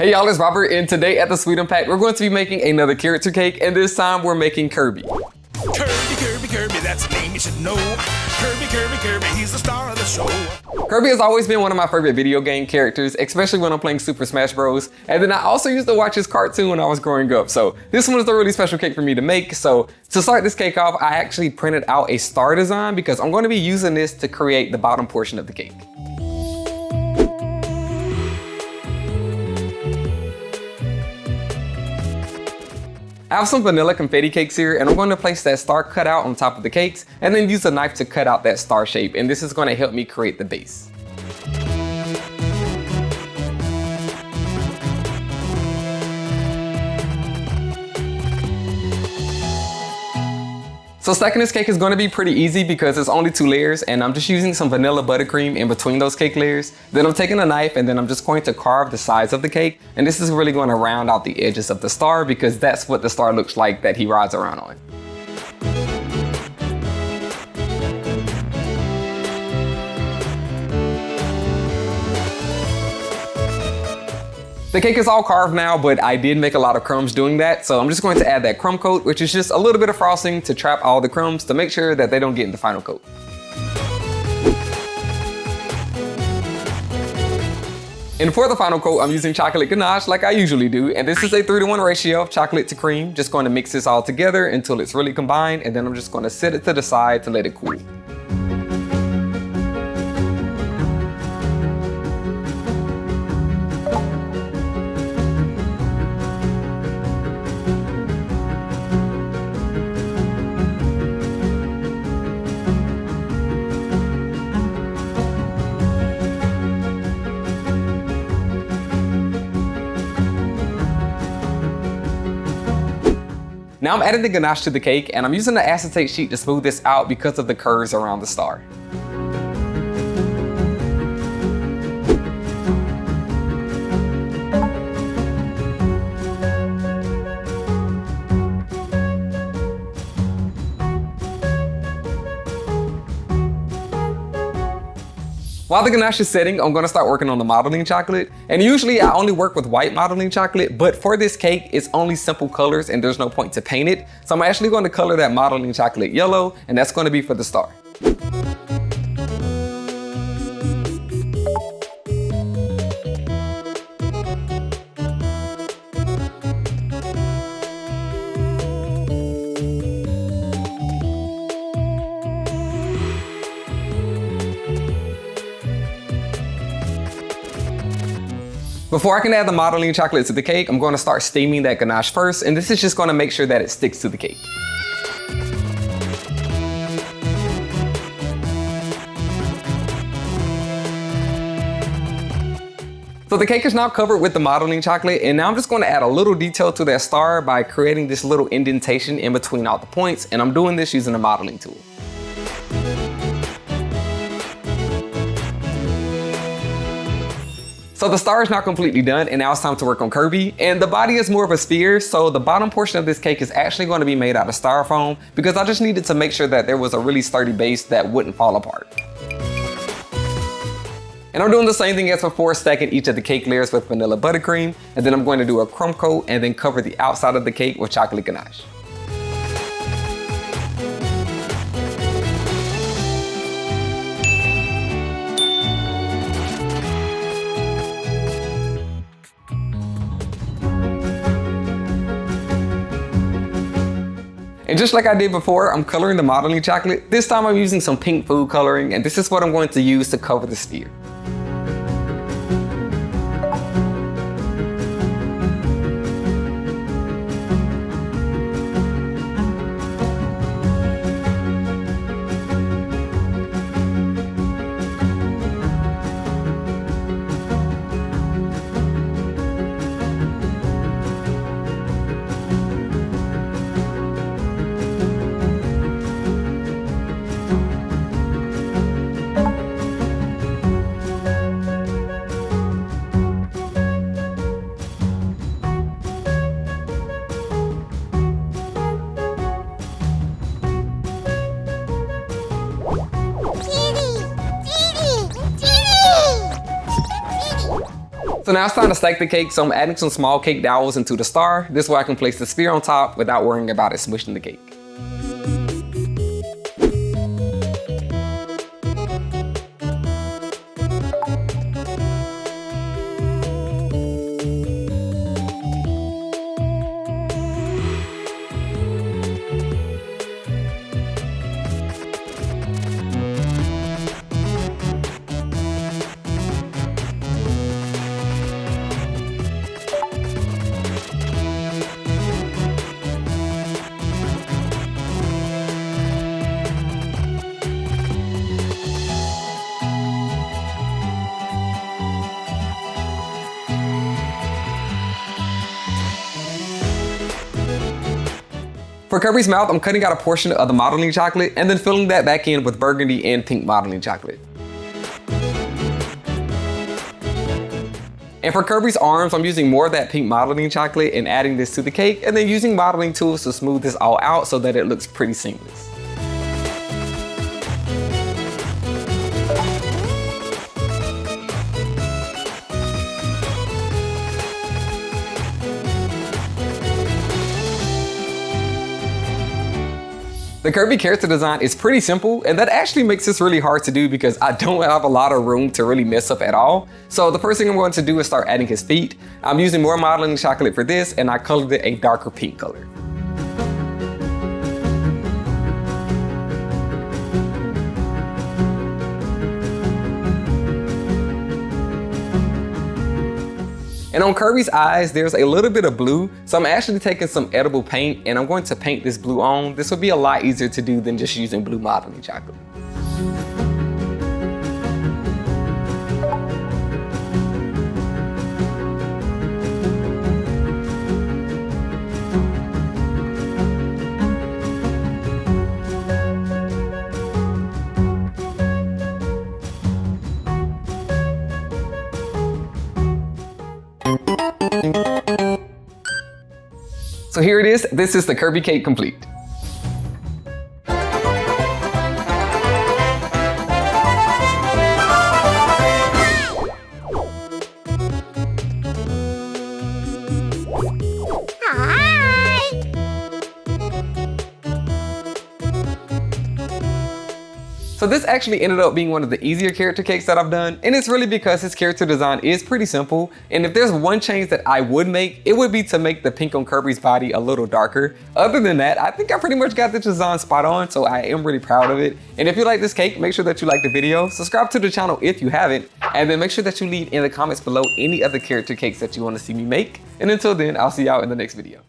Hey y'all, it's Robert, and today at the Sweet Impact, we're going to be making another character cake, and this time we're making Kirby. Kirby, that's a name you should know. Kirby, he's the star of the show. Kirby has always been one of my favorite video game characters, especially when I'm playing Super Smash Bros. And then I also used to watch his cartoon when I was growing up, so this one was a really special cake for me to make. So to start this cake off, I actually printed out a star design because I'm going to be using this to create the bottom portion of the cake. I have some vanilla confetti cakes here, and I'm going to place that star cutout on top of the cakes and then use a knife to cut out that star shape, and this is going to help me create the base. So stacking this cake is going to be pretty easy because it's only 2 layers, and I'm just using some vanilla buttercream in between those cake layers. Then I'm taking a knife and then I'm just going to carve the sides of the cake, and this is really going to round out the edges of the star because that's what the star looks like that he rides around on. The cake is all carved now, but I did make a lot of crumbs doing that, so I'm just going to add that crumb coat, which is just a little bit of frosting to trap all the crumbs to make sure that they don't get in the final coat. And for the final coat, I'm using chocolate ganache like I usually do, and this is a 3-to-1 ratio of chocolate to cream. Just going to mix this all together until it's really combined, and then I'm just going to set it to the side to let it cool. Now I'm adding the ganache to the cake, and I'm using the acetate sheet to smooth this out because of the curves around the star. While the ganache is setting, I'm going to start working on the modeling chocolate. And usually I only work with white modeling chocolate, but for this cake, it's only simple colors and there's no point to paint it. So I'm actually going to color that modeling chocolate yellow, and that's going to be for the star. Before I can add the modeling chocolate to the cake, I'm going to start steaming that ganache first, and this is just going to make sure that it sticks to the cake. So the cake is now covered with the modeling chocolate, and now I'm just going to add a little detail to that star by creating this little indentation in between all the points, and I'm doing this using a modeling tool. So the star is now completely done, and now it's time to work on Kirby. And the body is more of a sphere, so the bottom portion of this cake is actually going to be made out of styrofoam because I just needed to make sure that there was a really sturdy base that wouldn't fall apart. And I'm doing the same thing as before, stacking each of the cake layers with vanilla buttercream, and then I'm going to do a crumb coat and then cover the outside of the cake with chocolate ganache. And just like I did before, I'm coloring the modeling chocolate. This time I'm using some pink food coloring, and this is what I'm going to use to cover the sphere. So now it's time to stack the cake, so I'm adding some small cake dowels into the star. This way I can place the sphere on top without worrying about it smushing the cake. For Kirby's mouth, I'm cutting out a portion of the modeling chocolate and then filling that back in with burgundy and pink modeling chocolate. And for Kirby's arms, I'm using more of that pink modeling chocolate and adding this to the cake, and then using modeling tools to smooth this all out so that it looks pretty seamless. The Kirby character design is pretty simple, and that actually makes this really hard to do because I don't have a lot of room to really mess up at all. So the first thing I'm going to do is start adding his feet. I'm using more modeling chocolate for this, and I colored it a darker pink color. And on Kirby's eyes, there's a little bit of blue, so I'm actually taking some edible paint and I'm going to paint this blue on. This will be a lot easier to do than just using blue modeling chocolate. So here it is. This is the Kirby cake complete. So this actually ended up being one of the easier character cakes that I've done, and it's really because his character design is pretty simple, and if there's one change that I would make, it would be to make the pink on Kirby's body a little darker. Other than that, I think I pretty much got the design spot on, so I am really proud of it. And if you like this cake, make sure that you like the video, subscribe to the channel if you haven't, and then make sure that you leave in the comments below any other character cakes that you want to see me make. And until then, I'll see y'all in the next video.